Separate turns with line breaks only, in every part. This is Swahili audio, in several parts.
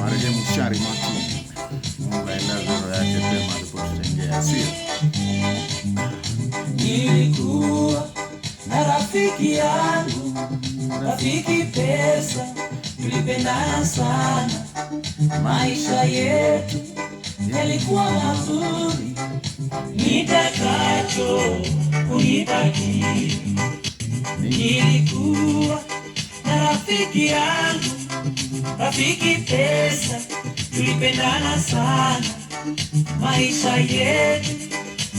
Marehemu Shari Martin, Mungu ailaze roho yake pema alipotutengea, sio?
Nilikuwa na rafiki yangu, rafiki pesa, tulipendana sana, maisha yetu yalikuwa mazuri, nitakacho kunibaki. Nilikuwa na rafiki yangu, rafiki pesa, tulipendana sana, maisha yetu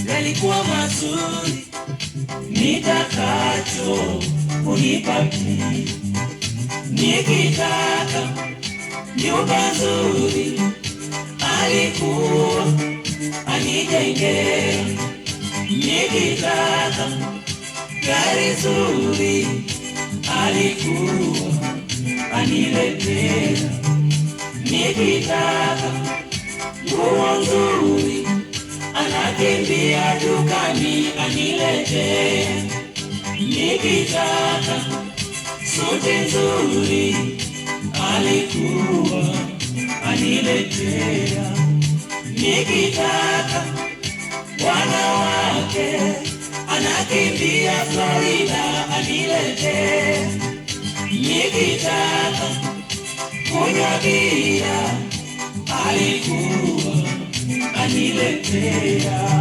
yalikuwa mazuri, nitakacho kunibaki. Nikitaka nyumba nzuri alikuwa anijengea, nikitaka gari nzuri alikuwa aniletea, nikitaka nguo nzuri anakimbia dukani aniletea, nikitaka suti nzuri alikuwa aniletea, nikitaka wanawake anakimbia Florida aniletea, nikitaka kunywa bia alikuwa aniletea.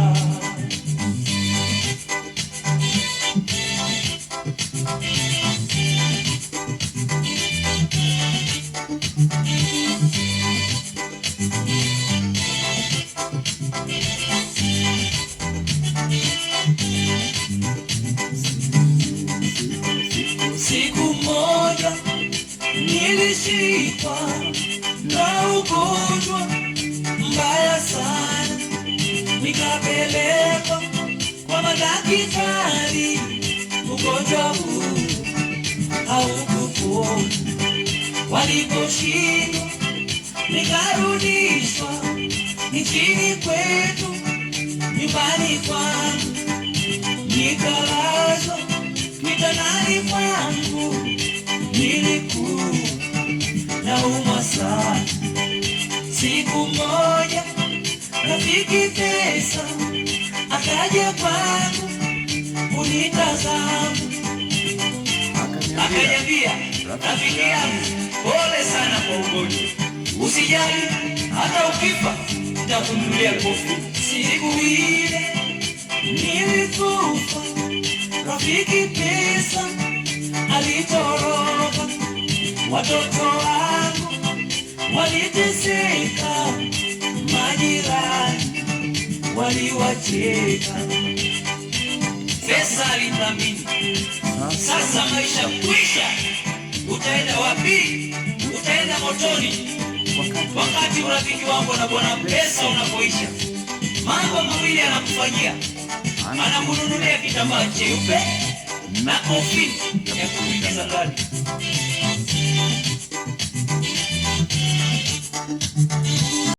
Siku moja nilishikwa na ugonjwa mbaya sana, nikapelekwa kwa madaktari. Ugonjwa huu haukupona, waliposhindwa nikarudishwa nchini kwetu, nyumbani kwangu, nikalazwa kitandani mwangu. Nilikuwa naumwa sana. Siku moja rafiki pesa akaja kwangu kunitazama, akaniambia, rafiki yangu, pole sana kwa ugonjwa, usijali, hata ukifa nitakununulia kofi. Siku ile nilikufa, rafiki pesa alitoroka, watoto wangu waliteseka, majirani waliwacheka. Pesa alithamini, sasa maisha kwisha. Utaenda wapi? Utaenda motoni. Wakati urafiki wangu na bwana pesa unapoisha, mambo mawili anakufanyia: anakununulia kitambaa cheupe na kofi ya kuingiza ndani.